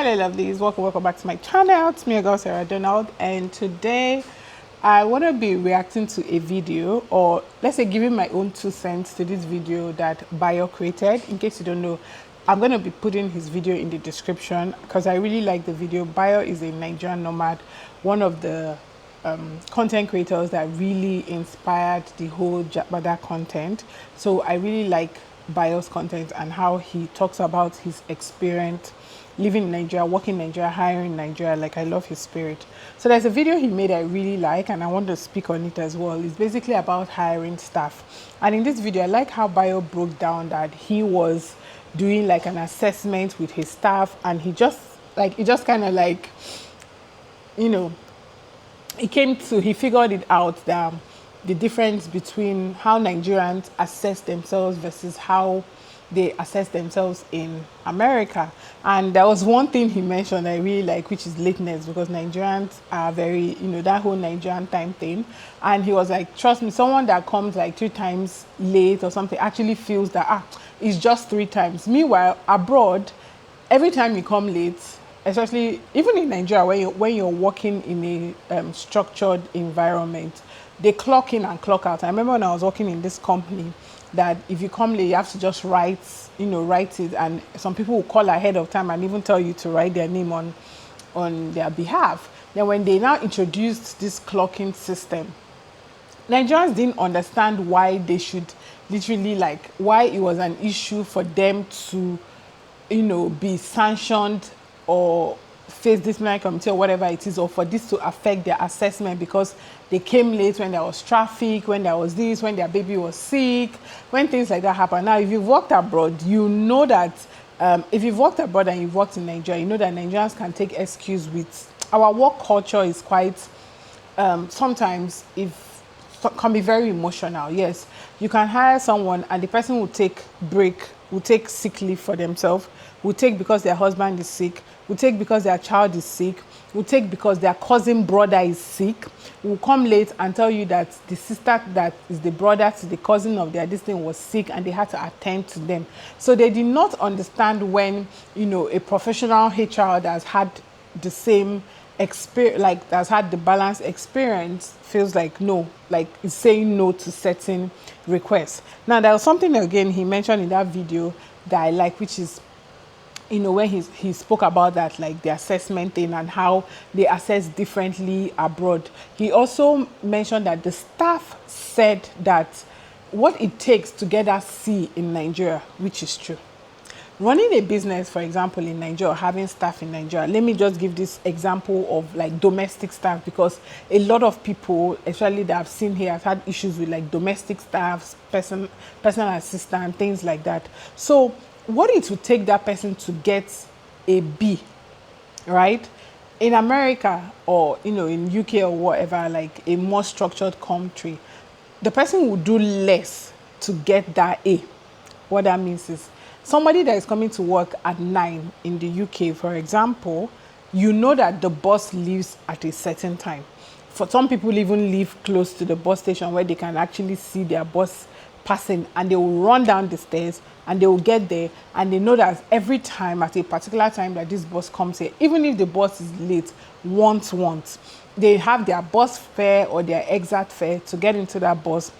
Hello lovelies, welcome back to my channel. It's me, your girl Sarah Donald, and today I want to be reacting to a video, or let's say giving my own 2 cents to this video that Bayo created. In case you don't know, I'm going to be putting his video in the description because I really like the video. Bayo is a Nigerian nomad, one of the content creators that really inspired the whole Jabada content. So I really like Bayo's content and how he talks about his experience living in Nigeria, working in Nigeria, hiring in Nigeria. Like, I love his spirit. So there's a video he made I really like, and I want to speak on it as well. It's basically about hiring staff. And in this video, I like how Bayo broke down that he was doing like an assessment with his staff, and he just kind of like, you know, he figured it out that the difference between how Nigerians assess themselves versus how they assess themselves in America. And there was one thing he mentioned I really like, which is lateness, because Nigerians are very, you know, that whole Nigerian time thing. And he was like, trust me, someone that comes like 3 times late or something actually feels that it's just 3 times. Meanwhile, abroad, every time you come late, especially even in Nigeria, when you're working in a structured environment, they clock in and clock out. I remember when I was working in this company that if you come late, you have to just write it, and some people will call ahead of time and even tell you to write their name on their behalf. Then when they now introduced this clocking system, Nigerians didn't understand why they should literally, like, why it was an issue for them to, you know, be sanctioned or face disciplinary committee or whatever it is, or for this to affect their assessment because they came late when there was traffic, when there was this, when their baby was sick, when things like that happen. Now, if you've worked abroad, you know that if you've worked abroad and you've worked in Nigeria, you know that Nigerians can take excuse with our work culture is quite sometimes can be very emotional. Yes, you can hire someone and the person will take sick leave for themselves, will take because their husband is sick, will take because their child is sick, will take because their cousin brother is sick, will come late and tell you that the sister that is the brother to the cousin of their this thing was sick and they had to attend to them. So they did not understand when, you know, a professional HR that has had the same experience, like that's had the balanced experience, feels like no, like is saying no to certain requests. Now, there was something again he mentioned in that video that I like, which is, you know, when he spoke about that, like the assessment thing and how they assess differently abroad. He also mentioned that the staff said that what it takes to get a C in Nigeria, which is true. Running a business, for example, in Nigeria, having staff in Nigeria, let me just give this example of like domestic staff, because a lot of people, especially that I've seen here, have had issues with like domestic staff, personal assistant, things like that. So what it would take that person to get a B, right? In America or, you know, in UK or whatever, like a more structured country, the person will do less to get that A. What that means is somebody that is coming to work at 9 in the UK, for example, you know that the bus leaves at a certain time. For some people, even live close to the bus station where they can actually see their bus passing, and they will run down the stairs and they will get there, and they know that every time at a particular time that this bus comes here, even if the bus is late once, they have their bus fare or their exit fare to get into that bus,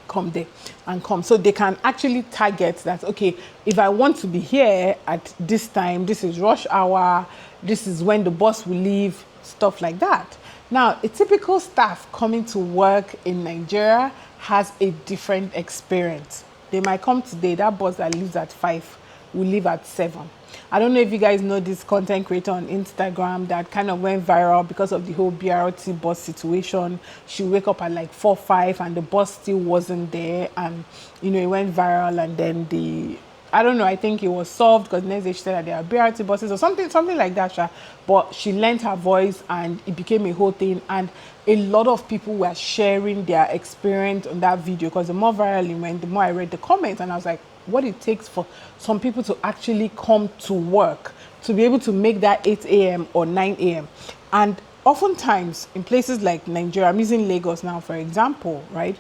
come there and come. So they can actually target that, okay, if I want to be here at this time, this is rush hour, this is when the bus will leave, stuff like that. Now, a typical staff coming to work in Nigeria has a different experience. They might come today, that bus that leaves at 5 will leave at 7. I don't know if you guys know this content creator on Instagram that kind of went viral because of the whole BRT bus situation. She wake up at like 4, 5 and the bus still wasn't there, and you know, it went viral, and then I don't know, I think it was solved because next day she said that there are BRT buses or something like that. But she lent her voice and it became a whole thing, and a lot of people were sharing their experience on that video, because the more viral it went, the more I read the comments, and I was like, what it takes for some people to actually come to work, to be able to make that 8 a.m. or 9 a.m. And oftentimes in places like Nigeria, I'm using Lagos now for example, right?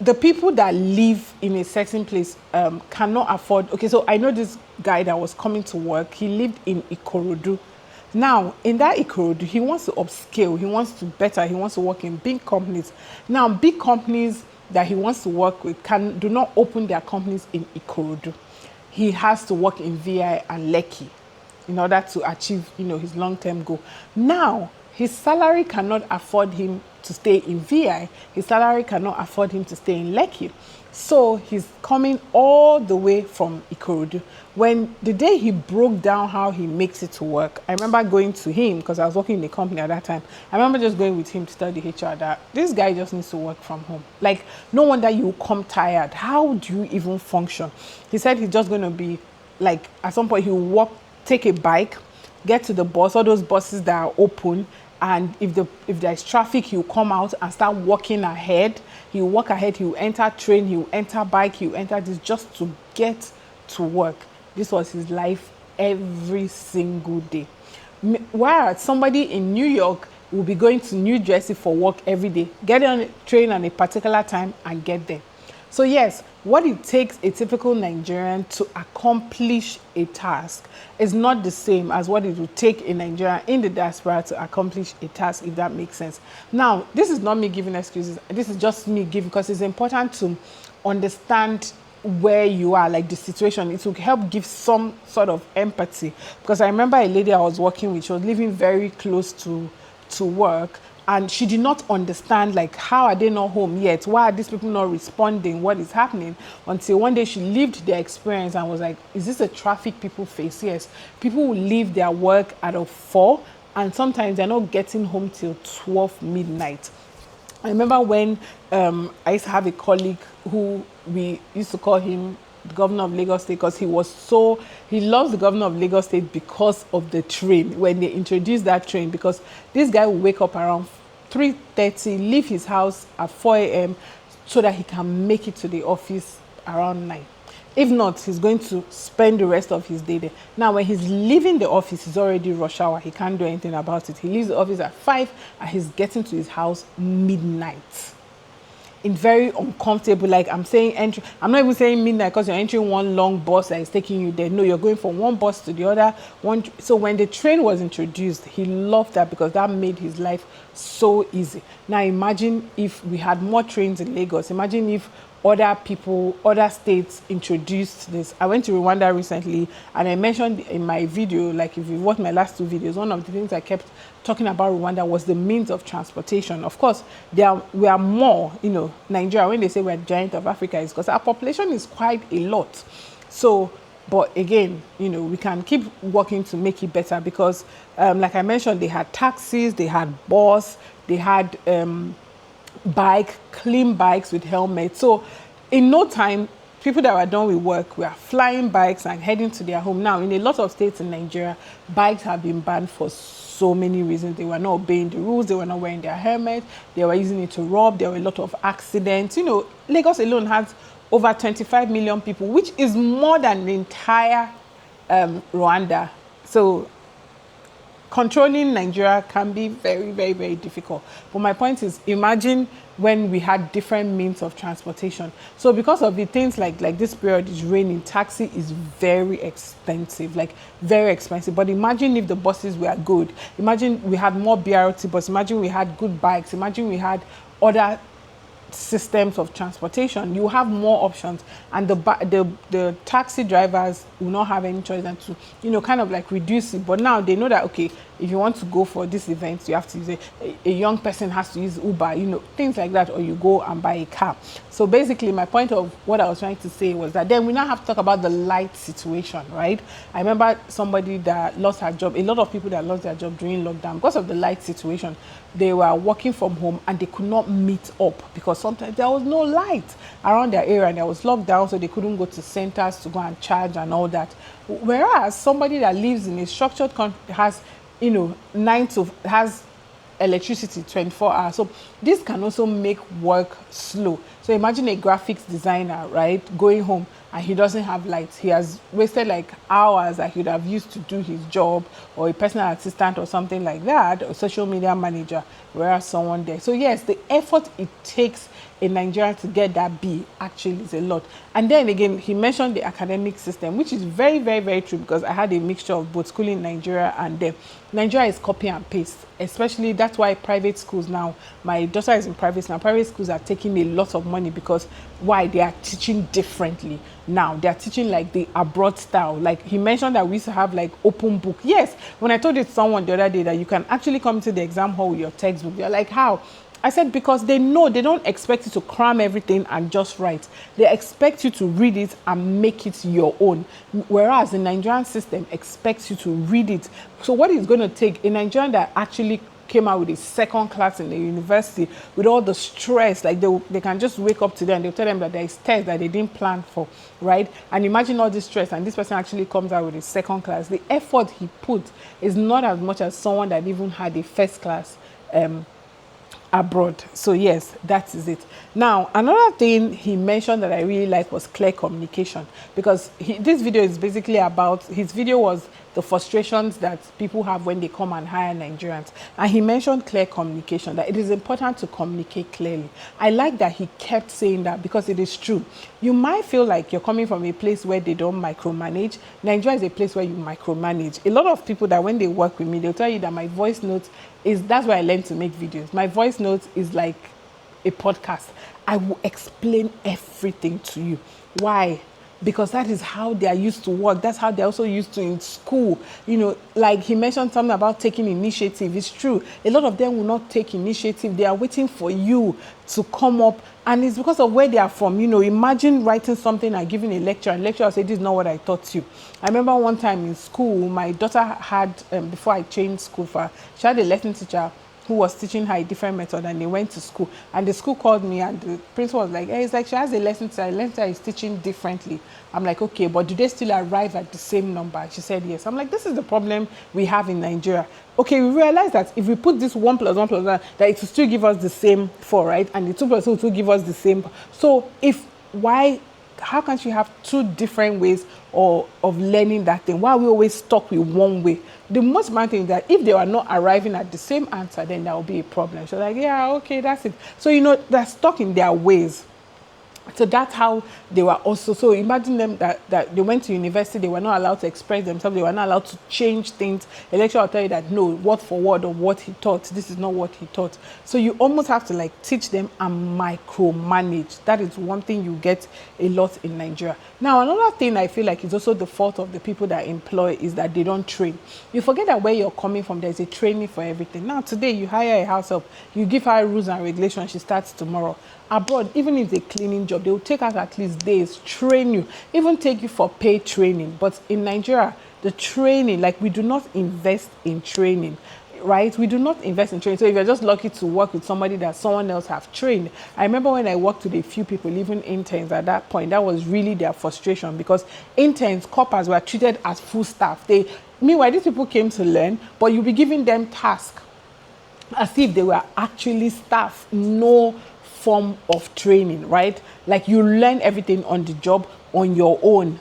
the people that live in a certain place cannot afford. Okay, so I know this guy that was coming to work. He lived in Ikorodu. Now, in that Ikorodu, he wants to upscale. He wants to better. He wants to work in big companies. Now, big companies that he wants to work with do not open their companies in Ikorodu. He has to work in VI and Lekki in order to achieve, his long-term goal. Now, his salary cannot afford him to stay in VI. His salary cannot afford him to stay in Lekki. So he's coming all the way from Ikorodu. When the day he broke down how he makes it to work, I remember going to him because I was working in a company at that time. I remember just going with him to study HR that this guy just needs to work from home. Like, no wonder you come tired. How do you even function? He said he's just going to be like, at some point he'll take a bike, get to the bus, all those buses that are open, and if there's traffic, he'll come out and start walking ahead. He'll walk ahead, he'll enter train, he'll enter bike, he'll enter this just to get to work. This was his life every single day. Whereas somebody in New York will be going to New Jersey for work every day, get on a train at a particular time and get there. So yes, what it takes a typical Nigerian to accomplish a task is not the same as what it would take a Nigerian in the diaspora to accomplish a task, if that makes sense. Now, this is not me giving excuses. This is just me giving, because it's important to understand where you are, like the situation. It will help give some sort of empathy. Because I remember a lady I was working with, she was living very close to work, and she did not understand, like, how are they not home yet? Why are these people not responding? What is happening? Until one day she lived their experience and was like, is this a traffic people face? Yes. People will leave their work at 4, and sometimes they're not getting home till 12 midnight. I remember when I used to have a colleague who we used to call him the governor of Lagos State, because he loves the governor of Lagos State because of the train. When they introduced that train, because this guy will wake up around 3:30, leave his house at 4 a.m. so that he can make it to the office around 9. If not, he's going to spend the rest of his day there. Now, when he's leaving the office, it's already rush hour. He can't do anything about it. He leaves the office at 5 and he's getting to his house midnight. In very uncomfortable, like I'm saying, I'm not even saying midnight because you're entering one long bus that is taking you there. No, you're going from one bus to the other. So when the train was introduced, he loved that because that made his life so easy. Now imagine if we had more trains in Lagos. Imagine if other states introduced this. I went to Rwanda recently, and I mentioned in my video, like if you watch my last 2 videos, one of the things I kept talking about Rwanda was the means of transportation. Of course, we are more, Nigeria, when they say we're giant of Africa, is because our population is quite a lot. So, but again, we can keep working to make it better because, like I mentioned, they had taxis, they had bus, they had clean bikes with helmets. So in no time, people that were done with work were flying bikes and heading to their home. Now, in a lot of states in Nigeria, bikes have been banned for so many reasons. They were not obeying the rules, they were not wearing their helmets, they were using it to rob, there were a lot of accidents. Lagos alone has over 25 million people, which is more than the entire Rwanda. So controlling Nigeria can be very, very, very difficult. But my point is, imagine when we had different means of transportation. So because of the things like this period is raining, taxi is very expensive, like very expensive. But imagine if the buses were good. Imagine we had more BRT buses. Imagine we had good bikes. Imagine we had other systems of transportation. You have more options, and the taxi drivers will not have any choice than to kind of like reduce it. But now they know that, okay, if you want to go for this event, you have to use a young person has to use Uber, things like that, or you go and buy a car. So basically my point of what I was trying to say was that then we now have to talk about the light situation, right? I remember somebody that lost her job, a lot of people that lost their job during lockdown because of the light situation. They were working from home and they could not meet up because sometimes there was no light around their area and there was lockdown, so they couldn't go to centers to go and charge and all that. Whereas somebody that lives in a structured country has has electricity 24 hours. So this can also make work slow. So imagine a graphics designer, right, going home and he doesn't have lights. He has wasted like hours that he would have used to do his job, or a personal assistant or something like that, or social media manager, whereas someone there. So yes, the effort it takes in Nigeria to get that B actually is a lot. And then again, he mentioned the academic system, which is very, very, very true, because I had a mixture of both schooling in Nigeria and them. Nigeria is copy and paste, especially that's why private schools now, my daughter is in private now, private schools are taking a lot of money, because why? They are teaching differently now. They are teaching like the abroad style. Like he mentioned that we used to have like open book. Yes, when I told it to someone the other day that you can actually come to the exam hall with your textbook, they're like, how? I said, because they know, they don't expect you to cram everything and just write. They expect you to read it and make it your own. Whereas the Nigerian system expects you to read it. So what it's going to take, a Nigerian that actually came out with a second class in the university with all the stress, like they can just wake up today and they'll tell them that there is tests that they didn't plan for, right? And imagine all this stress, and this person actually comes out with a second class. The effort he put is not as much as someone that even had a first class abroad. So yes, that is it. Now, another thing he mentioned that I really like was clear communication, because this video is basically about, his video was the frustrations that people have when they come and hire Nigerians. And he mentioned clear communication, that it is important to communicate clearly. I like that he kept saying that, because it is true. You might feel like you're coming from a place where they don't micromanage. Nigeria is a place where you micromanage. A lot of people that when they work with me, they'll tell you that my voice notes that's why I learned to make videos. My voice notes is like a podcast. I will explain everything to you. Why? Because that is how they are used to work. That's how they're also used to in school. You know, like he mentioned something about taking initiative. It's true. A lot of them will not take initiative. They are waiting for you to come up. And it's because of where they are from. You know, imagine writing something and giving a lecture, and lecturer will say, this is not what I taught you. I remember one time in school, my daughter had, before I changed school for her, she had a lesson teacher who was teaching her a different method, and they went to school, and the school called me, and the principal was like, hey, it's like she has a lesson teacher, the lesson teacher is teaching differently. I'm like, okay, but do they still arrive at the same number? She said yes. I'm like, this is the problem we have in Nigeria. Okay, we realize that if we put this 1 + 1 + 1, that it will still give us the same 4, right? And the 2 + 2 will still give us the same. So how can't you have two different ways of learning that thing? Why are we always stuck with one way? The most important thing is that if they are not arriving at the same answer, then there will be a problem. So like, yeah, okay, that's it. So, you know, they're stuck in their ways. So that's how they were also. So imagine them that they went to university, they were not allowed to express themselves, they were not allowed to change things. A lecturer will tell you that no, word for word of what he taught, this is not what he taught. So you almost have to like teach them and micromanage. That is one thing you get a lot in Nigeria. Now, another thing I feel like is also the fault of the people that employ is that they don't train. You forget that where you're coming from, there's a training for everything. Now, today you hire a house help, you give her rules and regulations, she starts tomorrow. Abroad, even if it's a cleaning job, they will take out at least days, train you, even take you for paid training. But in Nigeria, the training, like we do not invest in training, right? We do not invest in training. So if you're just lucky to work with somebody that someone else have trained. I remember when I worked with a few people, even interns at that point, that was really their frustration, because interns, corpers were treated as full staff. Meanwhile, these people came to learn, but you'll be giving them tasks as if they were actually staff. No form of training, right? Like you learn everything on the job, on your own.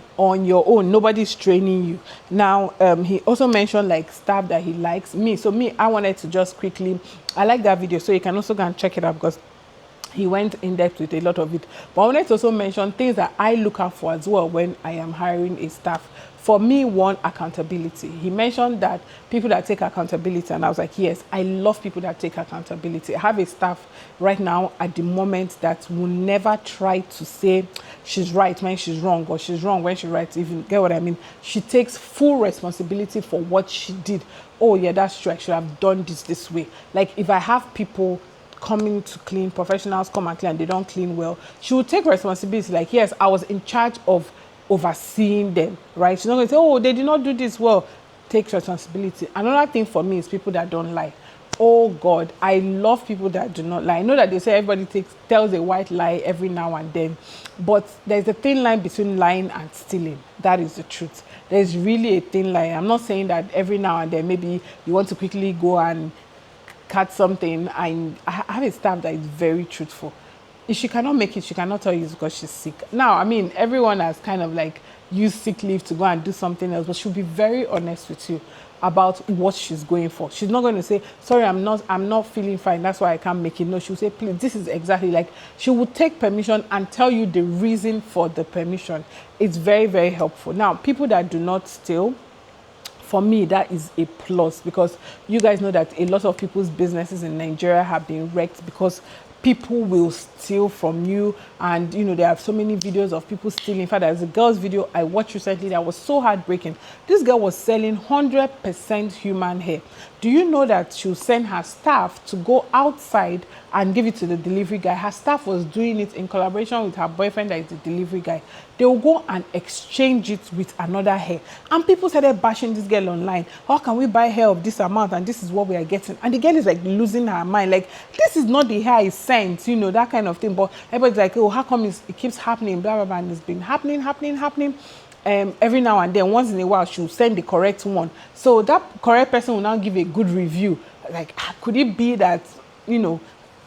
Nobody's training you. Now, he also mentioned like stuff that he likes. I wanted to just quickly, I like that video, so you can also go and check it out, because he went in depth with a lot of it. But I wanted to also mention things that I look out for as well when I am hiring a staff. For me, one, accountability. He mentioned that people that take accountability, and I was like, yes, I love people that take accountability. I have a staff right now at the moment that will never try to say she's right when she's wrong, or she's wrong when she's right, if you get what I mean. She takes full responsibility for what she did. Oh yeah, that's true, I should have done this way. Like if I have people coming to clean, professionals come and clean and they don't clean well, she will take responsibility. Like, yes, I was in charge of overseeing them, right? She's not going to say, oh, they did not do this well. Take responsibility. Another thing for me is people that don't lie. Oh God, I love people that do not lie. I know that they say everybody tells a white lie every now and then, but there's a thin line between lying and stealing. That is the truth. There's really a thin line. I'm not saying that every now and then maybe you want to quickly go and cut something. I have a staff that is very truthful. if she cannot make it, she cannot tell you it's because she's sick. Now, I mean, everyone has kind of like used sick leave to go and do something else, but she'll be very honest with you about what she's going for. She's not going to say, sorry, I'm not feeling fine, that's why I can't make it. No, she'll say, please, this is exactly, like, she will take permission and tell you the reason for the permission. It's very, very helpful. Now, people that do not steal, for me, that is a plus, because you guys know that a lot of people's businesses in Nigeria have been wrecked because people will steal from you. And you know, there are so many videos of people stealing. In fact, there's a girl's video I watched recently that was so heartbreaking. This girl was selling 100% human hair. Do you know that she'll send her staff to go outside and give it to the delivery guy? Her staff was doing it in collaboration with her boyfriend that is the delivery guy. They will go and exchange it with another hair. And people started bashing this girl online. How can we buy hair of this amount and this is what we are getting? And the girl is like losing her mind. Like, this is not the hair I sent, you know, that kind of thing. But everybody's like, oh, how come it keeps happening, blah, blah, blah. And it's been happening. Every now and then, once in a while, she'll send the correct one. So that correct person will now give a good review. Like, could it be that, you know,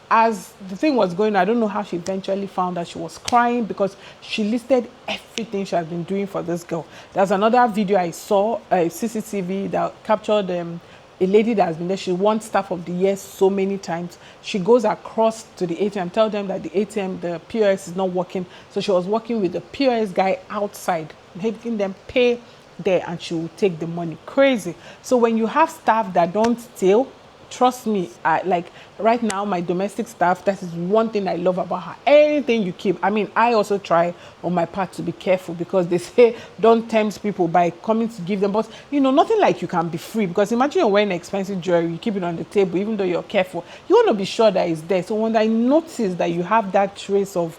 as the thing was going on, I don't know how she eventually found that she was crying because she listed everything she has been doing for this girl. There's another video I saw, CCTV, that captured a lady that has been there. She won Staff of the Year so many times. She goes across to the ATM, tell them that the ATM, the POS is not working. So she was working with the POS guy outside, making them pay there, and she will take the money. Crazy. So when you have staff that don't steal, trust me, like right now, my domestic staff, that is one thing I love about her. Anything you keep. I mean, I also try on my part to be careful, because they say don't tempt people by coming to give them. But, you know, nothing like you can be free, because imagine you're wearing expensive jewelry, you keep it on the table, even though you're careful. You want to be sure that it's there. So when I notice that you have that trace of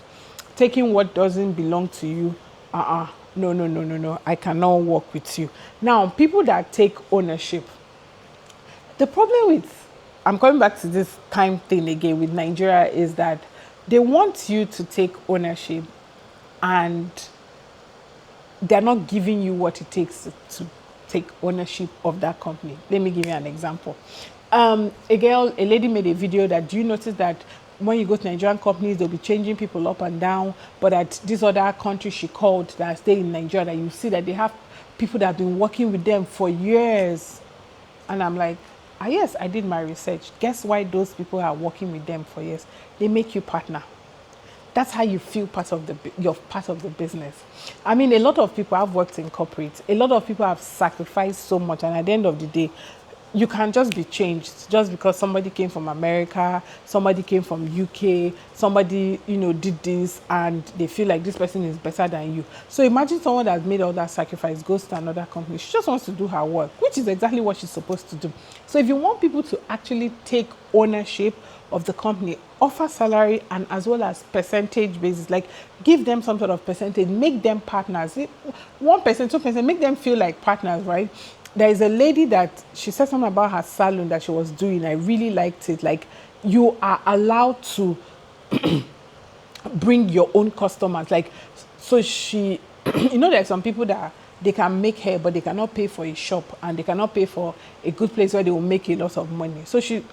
taking what doesn't belong to you, no, I cannot work with you. Now, people that take ownership. The problem with, I'm coming back to this time thing again with Nigeria, is that they want you to take ownership and they're not giving you what it takes to take ownership of that company. Let me give you an example. A lady made a video that, do you notice that when you go to Nigerian companies, they'll be changing people up and down, but at this other country she called that stay in Nigeria, that you see that they have people that have been working with them for years. And I'm like, yes, I did my research. Guess why those people are working with them for years? They make you partner. That's how you feel you're part of the business. I mean, a lot of people have worked in corporate. A lot of people have sacrificed so much, and at the end of the day, you can just be changed just because somebody came from America, somebody came from UK, somebody, you know, did this, and they feel like this person is better than you. So imagine someone that's made all that sacrifice goes to another company. She just wants to do her work, which is exactly what she's supposed to do. So if you want people to actually take ownership of the company, offer salary and as well as percentage basis, like give them some sort of percentage, make them partners. 1%, 2%, make them feel like partners, right? There is a lady that she said something about her salon that she was doing. I really liked it. Like, you are allowed to bring your own customers. Like, so she, you know, there are some people that they can make hair, but they cannot pay for a shop and they cannot pay for a good place where they will make a lot of money. So she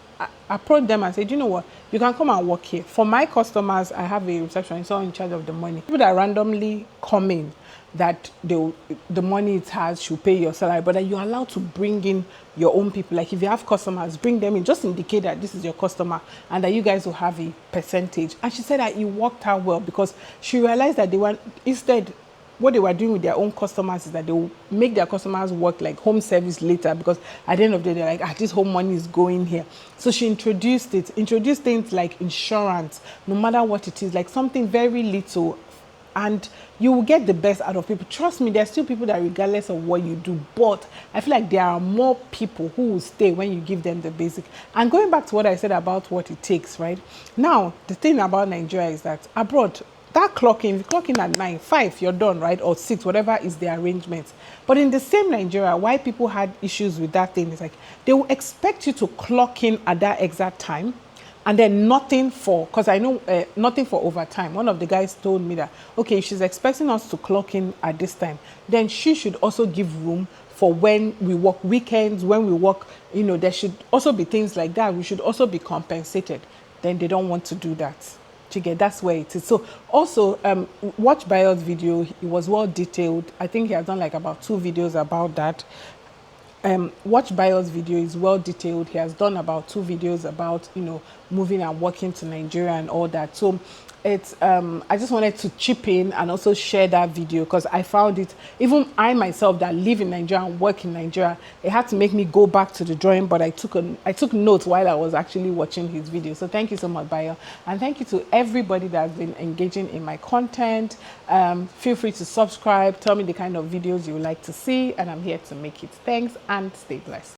approached them and said, you know what, you can come and work here. For my customers, I have a receptionist in charge of the money. People that randomly come in, that the money it has should pay your salary, but that you're allowed to bring in your own people. Like if you have customers, bring them in, just indicate that this is your customer and that you guys will have a percentage. And she said that it worked out well, because she realized that instead, what they were doing with their own customers is that they will make their customers work like home service later, because at the end of the day, they're like, this whole money is going here. So she introduced things like insurance, no matter what it is, like something very little, and you will get the best out of people. Trust me, there's still people that regardless of what you do, but I feel like there are more people who will stay when you give them the basic. And going back to what I said about what it takes, right? Now, the thing about Nigeria is that abroad, that clocking, if you clock in at 9, 5, you're done, right? Or 6, whatever is the arrangement. But in the same Nigeria, why people had issues with that thing is like, they will expect you to clock in at that exact time, and then nothing for, because I know nothing for overtime. One of the guys told me that, okay, if she's expecting us to clock in at this time, then she should also give room for when we work weekends, when we work, you know, there should also be things like that. We should also be compensated. Then they don't want to do that. Chige, that's where it is. So also watch Bayo's video. It was well detailed. I think he has done like about 2 videos about that. Watch Bayo's video is well detailed. He has done about 2 videos about, you know, moving and working to Nigeria and all that. So it's I just wanted to chip in and also share that video because I found it, even I myself that live in Nigeria and work in Nigeria, it had to make me go back to the drawing board. I took notes while I was actually watching his video. So thank you so much, Bayo, and thank you to everybody that has been engaging in my content. Feel free to subscribe, tell me the kind of videos you would like to see, and I'm here to make it. Thanks and stay blessed.